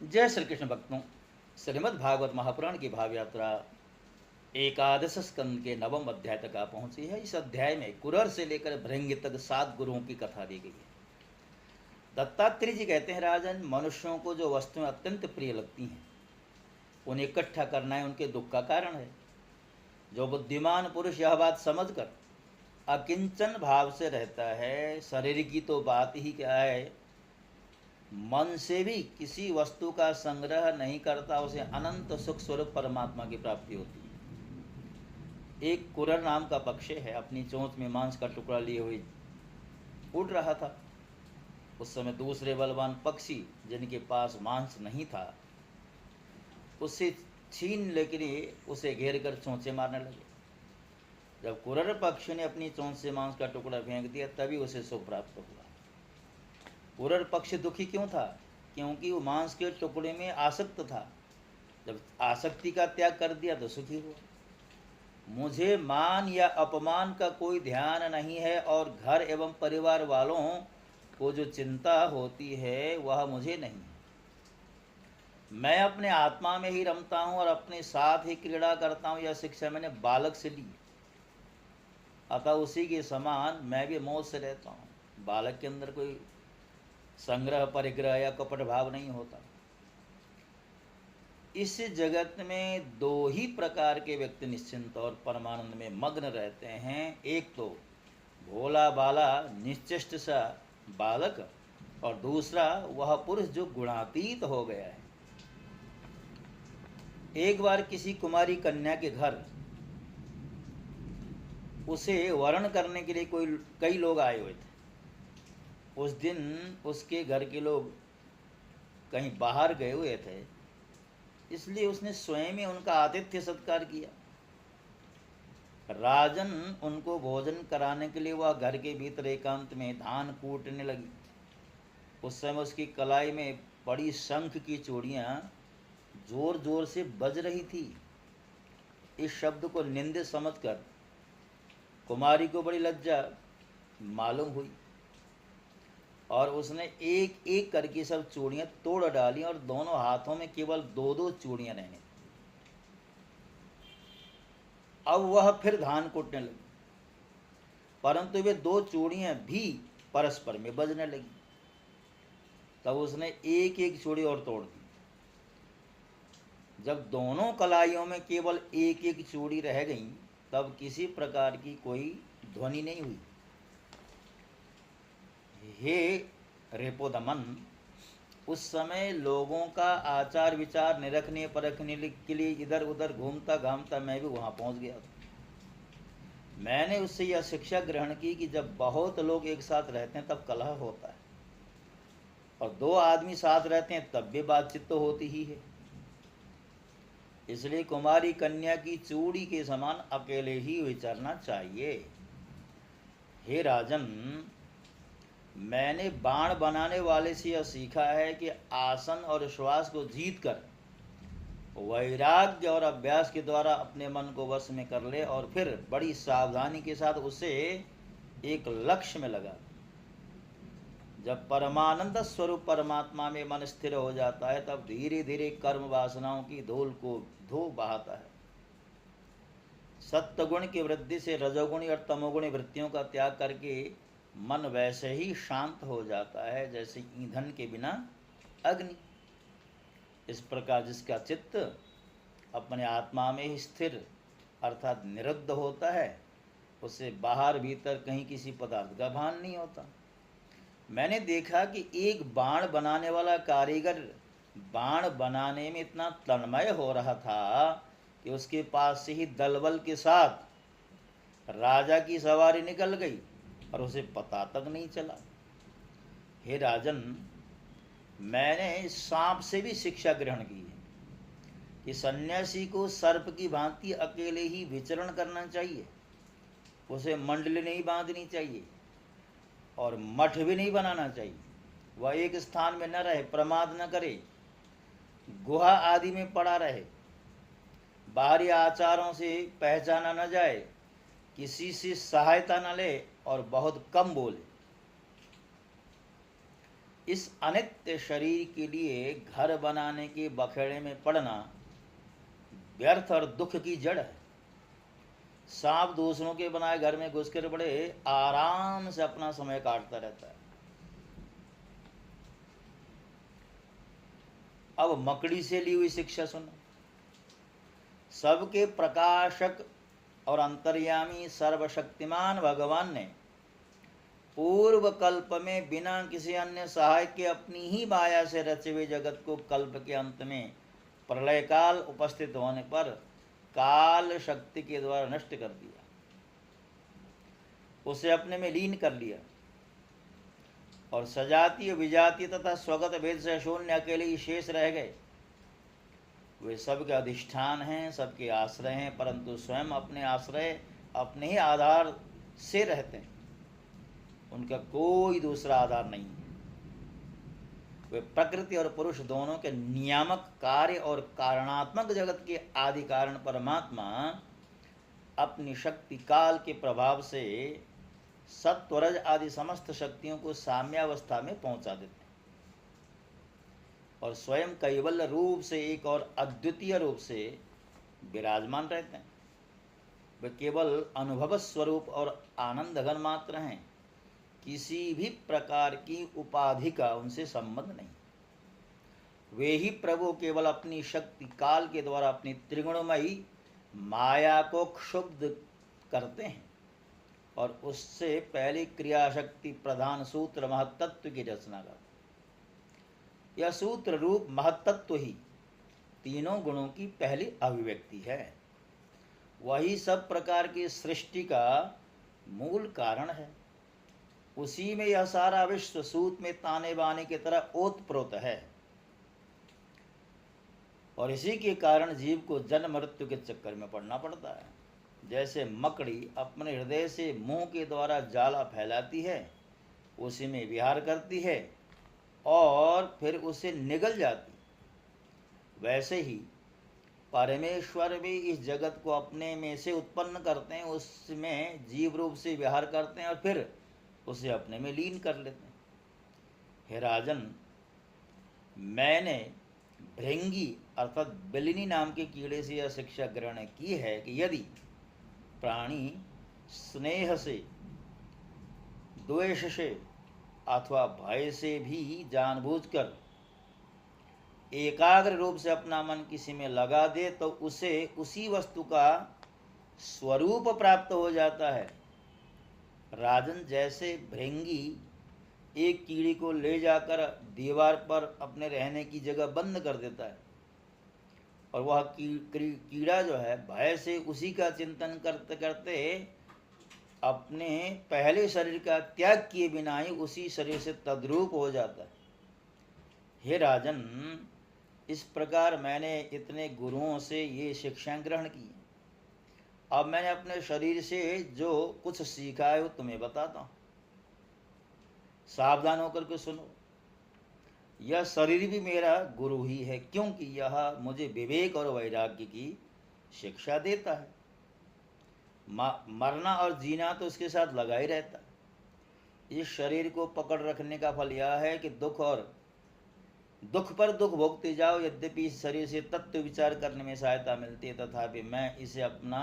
जय श्री कृष्ण भक्तों। श्रीमद् भागवत महापुराण की भाव यात्रा एकादश स्कंद के नवम अध्याय तक आ पहुंची है। इस अध्याय में कुरर से लेकर भृंग तक 7 गुरुओं की कथा दी गई है। दत्तात्रेय जी कहते हैं, राजन, मनुष्यों को जो वस्तुएं अत्यंत प्रिय लगती हैं उन्हें इकट्ठा करना है उनके दुख का कारण है। जो बुद्धिमान पुरुष यह बात समझकर अकिंचन भाव से रहता है, शरीर की तो बात ही क्या है, मन से भी किसी वस्तु का संग्रह नहीं करता, उसे अनंत सुख स्वरूप परमात्मा की प्राप्ति होती है। एक कुरर नाम का पक्षी है, अपनी चोंच में मांस का टुकड़ा लिए हुए उड़ रहा था। उस समय दूसरे बलवान पक्षी जिनके पास मांस नहीं था उससे छीन लेकर उसे घेर कर चोंचे मारने लगे। जब कुरर पक्षी ने अपनी चोंच से मांस का टुकड़ा फेंक दिया तभी उसे सुख प्राप्त हुआ। कुरर पक्षी दुखी क्यों था? क्योंकि वो मांस के टुकड़े में आसक्त था। जब आसक्ति का त्याग कर दिया तो सुखी हुआ। मुझे मान या अपमान का कोई ध्यान नहीं है और घर एवं परिवार वालों को जो चिंता होती है वह मुझे नहीं है। मैं अपने आत्मा में ही रमता हूँ और अपने साथ ही क्रीड़ा करता हूँ। यह शिक्षा मैंने बालक से ली, अतः उसी के समान मैं भी मौज से रहता हूँ। बालक के अंदर कोई संग्रह परिग्रह या कपट भाव नहीं होता। इस जगत में दो ही प्रकार के व्यक्ति निश्चिंत और परमानंद में मग्न रहते हैं। एक तो भोला बाला निश्चिष्ट सा बालक, और दूसरा वह पुरुष जो गुणातीत हो गया है। एक बार किसी कुमारी कन्या के घर उसे वरण करने के लिए कई लोग आए हुए थे। उस दिन उसके घर के लोग कहीं बाहर गए हुए थे, इसलिए उसने स्वयं ही उनका आतिथ्य सत्कार किया। राजन उनको भोजन कराने के लिए वह घर के भीतर एकांत में धान कूटने लगी। उस समय उसकी कलाई में बड़ी शंख की चूड़ियाँ जोर जोर से बज रही थी। इस शब्द को निंदे समझकर कुमारी को बड़ी लज्जा मालूम हुई और उसने एक एक करके सब चूड़ियाँ तोड़ डाली और दोनों हाथों में केवल दो दो चूड़ियाँ रहने। अब वह फिर धान कूटने लगी, परंतु वे दो चूड़ियाँ भी परस्पर में बजने लगी। तब उसने एक एक चूड़ी और तोड़ दी। जब दोनों कलाइयों में केवल एक एक चूड़ी रह गई तब किसी प्रकार की कोई ध्वनि नहीं हुई। हे रेपोदमन, उस समय लोगों का आचार विचार निरखने परखने के लिए इधर उधर घूमता घामता मैं भी वहाँ पहुँच गया था। मैंने उससे यह शिक्षा ग्रहण की कि जब बहुत लोग एक साथ रहते हैं तब कलह होता है, और दो आदमी साथ रहते हैं तब भी बातचीत तो होती ही है। इसलिए कुमारी कन्या की चूड़ी के समान अकेले ही विचरना चाहिए। हे राजन, मैंने बाण बनाने वाले से यह सीखा है कि आसन और श्वास को जीत कर वैराग्य और अभ्यास के द्वारा अपने मन को वश में कर ले और फिर बड़ी सावधानी के साथ उसे एक लक्ष्य में लगा। जब परमानंद स्वरूप परमात्मा में मन स्थिर हो जाता है तब धीरे धीरे कर्म वासनाओं की धूल को धो बहाता है। सत्वगुण की वृद्धि से रजोगुणी और तमोगुणी वृत्तियों का त्याग करके मन वैसे ही शांत हो जाता है जैसे ईंधन के बिना अग्नि। इस प्रकार जिसका चित्त अपने आत्मा में ही स्थिर अर्थात निरुद्ध होता है उसे बाहर भीतर कहीं किसी पदार्थ का भान नहीं होता। मैंने देखा कि एक बाण बनाने वाला कारीगर बाण बनाने में इतना तन्मय हो रहा था कि उसके पास से ही दलबल के साथ राजा की सवारी निकल गई और उसे पता तक नहीं चला। हे राजन, मैंने सांप से भी शिक्षा ग्रहण की है कि सन्यासी को सर्प की भांति अकेले ही विचरण करना चाहिए। उसे मंडली नहीं बांधनी चाहिए और मठ भी नहीं बनाना चाहिए। वह एक स्थान में न रहे, प्रमाद न करे, गुहा आदि में पड़ा रहे, बाहरी आचारों से पहचाना न जाए, किसी से सहायता न ले और बहुत कम बोले। इस अनित्य शरीर के लिए घर बनाने के बखेड़े में पड़ना व्यर्थ और दुख की जड़ है। सांप दूसरों के बनाए घर में घुस कर बड़े आराम से अपना समय काटता रहता है। अब मकड़ी से ली हुई शिक्षा सुनो। सबके प्रकाशक और अंतर्यामी सर्वशक्तिमान भगवान ने पूर्व कल्प में बिना किसी अन्य सहायक के अपनी ही माया से रचे हुए जगत को कल्प के अंत में प्रलय काल उपस्थित होने पर काल शक्ति के द्वारा नष्ट कर दिया, उसे अपने में लीन कर लिया और सजातीय विजातीय तथा स्वगत भेद से शून्य अकेले ही शेष रह गए। वे सबके अधिष्ठान हैं, सबके आश्रय हैं, परंतु स्वयं अपने आश्रय अपने ही आधार से रहते हैं, उनका कोई दूसरा आधार नहीं है। वे प्रकृति और पुरुष दोनों के नियामक कार्य और कारणात्मक जगत के आदि कारण परमात्मा अपनी शक्ति काल के प्रभाव से सत्वरज आदि समस्त शक्तियों को साम्यावस्था में पहुंचा देते हैं और स्वयं कैवल्य रूप से एक और अद्वितीय रूप से विराजमान रहते हैं। वे केवल अनुभव स्वरूप और आनंद घन मात्र हैं, किसी भी प्रकार की उपाधि का उनसे संबंध नहीं। वे ही प्रभु केवल अपनी शक्ति काल के द्वारा अपनी त्रिगुणमयी माया को क्षुब्ध करते हैं और उससे पहले क्रियाशक्ति प्रधान सूत्र महत्तत्व की रचना करते। यह सूत्र रूप महत्तत्व ही तीनों गुणों की पहली अभिव्यक्ति है। वही सब प्रकार की सृष्टि का मूल कारण है। उसी में यह सारा विश्व सूत में ताने बाने की तरह ओतप्रोत है और इसी के कारण जीव को जन्म मृत्यु के चक्कर में पड़ना पड़ता है। जैसे मकड़ी अपने हृदय से मुंह के द्वारा जाला फैलाती है, उसी में विहार करती है और फिर उसे निगल जाती, वैसे ही परमेश्वर भी इस जगत को अपने में से उत्पन्न करते हैं, उसमें जीव रूप से विहार करते हैं और फिर उसे अपने में लीन कर लेते हैं। हे राजन, मैंने भृंगी अर्थात बिलिनी नाम के कीड़े से यह शिक्षा ग्रहण की है कि यदि प्राणी स्नेह से, द्वेष से अथवा भय से भी जानबूझकर एकाग्र रूप से अपना मन किसी में लगा दे तो उसे उसी वस्तु का स्वरूप प्राप्त हो जाता है। राजन, जैसे भृंगी एक कीड़ी को ले जाकर दीवार पर अपने रहने की जगह बंद कर देता है और वह कीड़ा जो है भय से उसी का चिंतन करते करते अपने पहले शरीर का त्याग किए बिना ही उसी शरीर से तद्रूप हो जाता है। हे राजन, इस प्रकार मैंने इतने गुरुओं से ये शिक्षा ग्रहण की। अब मैंने अपने शरीर से जो कुछ सीखा है वो तुम्हें बताता हूं, सावधान होकर के सुनो। यह शरीर भी मेरा गुरु ही है, क्योंकि यह मुझे विवेक और वैराग्य की शिक्षा देता है। मरना और जीना तो इसके साथ लगा ही रहता है। इस शरीर को पकड़ रखने का फल यह है कि दुख पर दुख भोगते जाओ। यद्यपि इस शरीर से तत्व विचार करने में सहायता मिलती है, तथापि मैं इसे अपना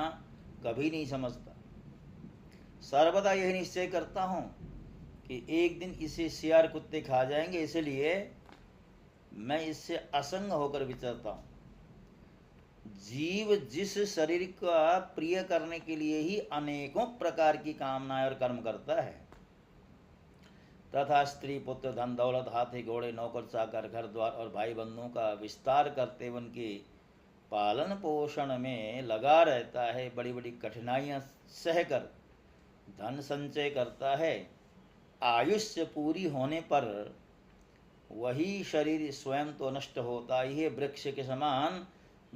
कभी नहीं समझता। सर्वदा यही निश्चय करता हूँ कि एक दिन इसे सियार कुत्ते खा जाएंगे, इसलिए मैं इससे असंग होकर विचरता हूँ। जीव जिस शरीर का प्रिय करने के लिए ही अनेकों प्रकार की कामनाएं और कर्म करता है, तथा स्त्री पुत्र धन दौलत हाथी घोड़े नौकर चाकर घर द्वार और भाई बंधुओं का विस्तार करते हुए उनके पालन पोषण में लगा रहता है, बड़ी बड़ी कठिनाइयां सहकर धन संचय करता है। आयुष्य पूरी होने पर वही शरीर स्वयं तो नष्ट होता ही है, वृक्ष के समान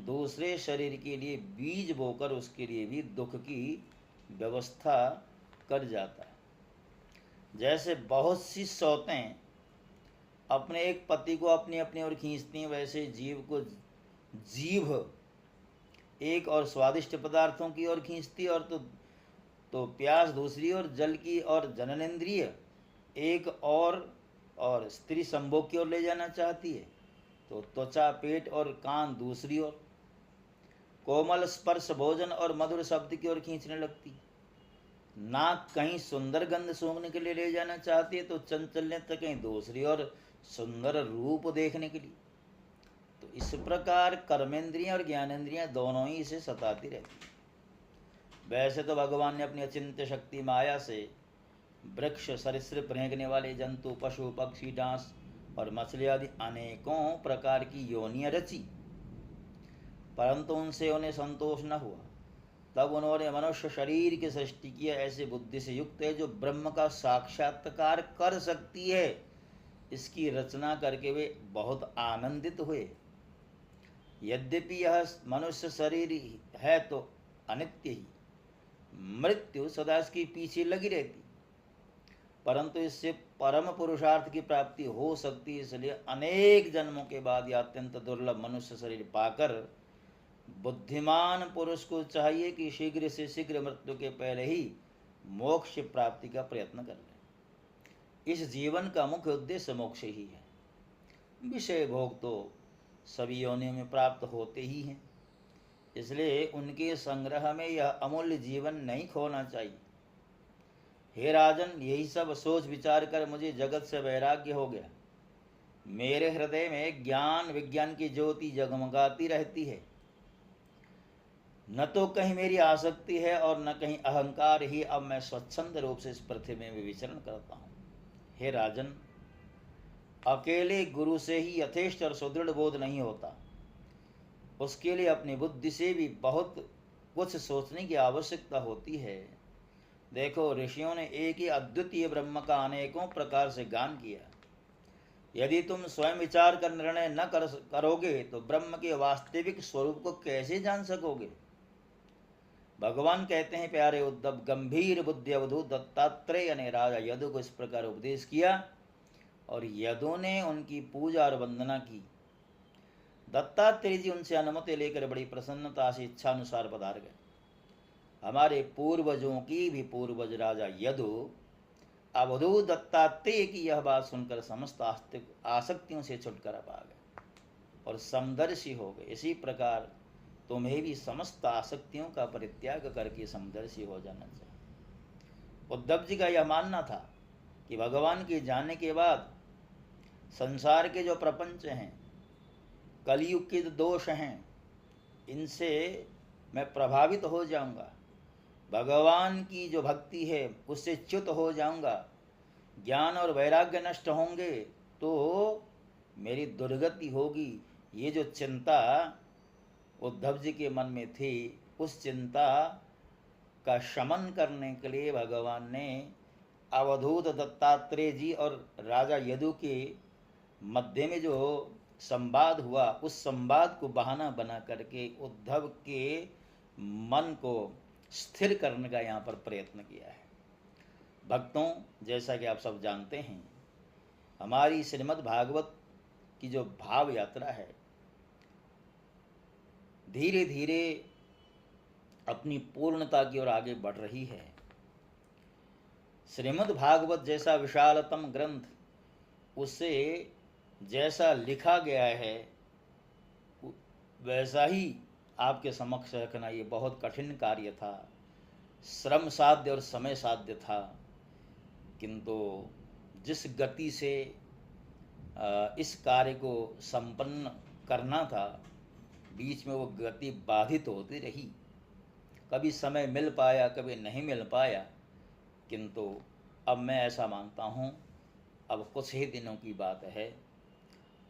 दूसरे शरीर के लिए बीज बोकर उसके लिए भी दुख की व्यवस्था कर जाता है। जैसे बहुत सी सौतें अपने एक पति को अपनी अपनी ओर खींचती हैं, वैसे जीव को जीभ एक और स्वादिष्ट पदार्थों की ओर खींचती है और तो प्यास दूसरी और जल की और जननेन्द्रिय एक और और स्त्री संभोग की ओर ले जाना चाहती है तो त्वचा, पेट और कान दूसरी ओर, कोमल स्पर्श, भोजन और मधुर शब्द की ओर खींचने लगती। नाक कहीं सुंदर गंध सूंघने के लिए ले जाना चाहती है तो चंचल नेत्र कहीं दूसरी ओर सुंदर रूप देखने के लिए। तो इस प्रकार कर्मेंद्रियां और ज्ञानेंद्रियां दोनों ही इसे सताती रहती। वैसे तो भगवान ने अपनी अचिंत्य शक्ति माया से वृक्ष, सरीसृप, रेंगने वाले जंतु, पशु, पक्षी, डांस और मछली आदि अनेकों प्रकार की योनियां रची, परंतु उनसे उन्हें संतोष न हुआ। तब उन्होंने मनुष्य शरीर की सृष्टि की, ऐसे बुद्धि से युक्त है जो ब्रह्म का साक्षात्कार कर सकती है। इसकी रचना करके वे बहुत आनंदित हुए। यद्यपि यह मनुष्य शरीर है तो अनित्य ही, मृत्यु सदा इसके पीछे लगी रहती, परंतु इससे परम पुरुषार्थ की प्राप्ति हो सकती है। इसलिए अनेक जन्मों के बाद यह अत्यंत दुर्लभ मनुष्य शरीर पाकर बुद्धिमान पुरुष को चाहिए कि शीघ्र से शीघ्र मृत्यु के पहले ही मोक्ष प्राप्ति का प्रयत्न कर ले। इस जीवन का मुख्य उद्देश्य मोक्ष ही है। विषय भोग तो सभी योनियों में प्राप्त होते ही हैं, इसलिए उनके संग्रह में यह अमूल्य जीवन नहीं खोना चाहिए। हे राजन, यही सब सोच विचार कर मुझे जगत से वैराग्य हो गया। मेरे हृदय में ज्ञान विज्ञान की ज्योति जगमगाती रहती है। न तो कहीं मेरी आसक्ति है और न कहीं अहंकार ही। अब मैं स्वच्छंद रूप से इस पृथ्वी में विचरण करता हूँ। हे राजन, अकेले गुरु से ही यथेष्ट और सुदृढ़ बोध नहीं होता, उसके लिए अपनी बुद्धि से भी बहुत कुछ सोचने की आवश्यकता होती है। देखो, ऋषियों ने एक ही अद्वितीय ब्रह्म का अनेकों प्रकार से गान किया। यदि तुम स्वयं विचार कर निर्णय न करोगे तो ब्रह्म के वास्तविक स्वरूप को कैसे जान सकोगे। भगवान कहते हैं, प्यारे उद्धव, गंभीर बुद्धि अवधूत दत्तात्रेय ने राजा यदु को इस प्रकार उपदेश किया और यदु ने उनकी पूजा और वंदना की। दत्तात्रेय जी उनसे अनुमति लेकर बड़ी प्रसन्नता से इच्छा अनुसार पधार गए। हमारे पूर्वजों की भी पूर्वज राजा यदु अवधूत दत्तात्रेय की यह बात सुनकर समस्त आसक्तियों से छुटकारा पा गए और समदर्शी हो गए। इसी प्रकार तुम्हें भी समस्त आसक्तियों का परित्याग करके समदर्शी हो जाना चाहिए। उद्धव जी का यह मानना था कि भगवान के जाने के बाद संसार के जो प्रपंच हैं, कलयुग के जो दोष हैं, इनसे मैं प्रभावित हो जाऊंगा। भगवान की जो भक्ति है उससे च्युत हो जाऊंगा। ज्ञान और वैराग्य नष्ट होंगे तो मेरी दुर्गति होगी। ये जो चिंता उद्धव जी के मन में थी, उस चिंता का शमन करने के लिए भगवान ने अवधूत दत्तात्रेय जी और राजा यदु के मध्य में जो संवाद हुआ, उस संवाद को बहाना बना करके उद्धव के मन को स्थिर करने का यहाँ पर प्रयत्न किया है। भक्तों, जैसा कि आप सब जानते हैं, हमारी श्रीमद् भागवत की जो भाव यात्रा है धीरे धीरे अपनी पूर्णता की ओर आगे बढ़ रही है। श्रीमद् भागवत जैसा विशालतम ग्रंथ, उससे जैसा लिखा गया है वैसा ही आपके समक्ष रखना ये बहुत कठिन कार्य था, श्रम साध्य और समय साध्य था। किंतु जिस गति से इस कार्य को संपन्न करना था, बीच में वो गति बाधित होती रही। कभी समय मिल पाया, कभी नहीं मिल पाया, किंतु अब मैं ऐसा मानता हूँ, अब कुछ ही दिनों की बात है।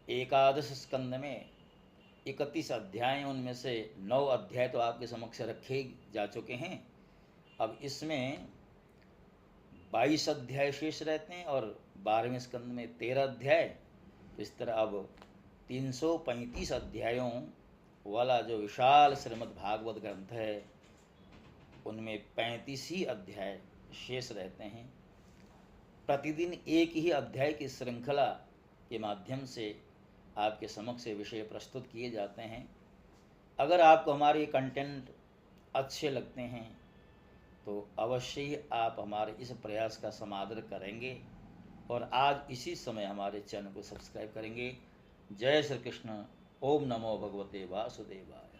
एकादश स्कंद में 31 अध्याय, उनमें से 9 अध्याय तो आपके समक्ष रखे जा चुके हैं। अब इसमें 22 अध्याय शेष रहते हैं और 12वें स्कंद में 13 अध्याय। इस तरह अब 335 अध्यायों वाला जो विशाल श्रीमद् भागवत ग्रंथ है, उनमें 35 ही अध्याय शेष रहते हैं। प्रतिदिन एक ही अध्याय की श्रृंखला के माध्यम से आपके समक्ष विषय प्रस्तुत किए जाते हैं। अगर आपको हमारे कंटेंट अच्छे लगते हैं तो अवश्य ही आप हमारे इस प्रयास का समादर करेंगे और आज इसी समय हमारे चैनल को सब्सक्राइब करेंगे। जय श्री कृष्ण। ओम नमो भगवते वासुदेवाय।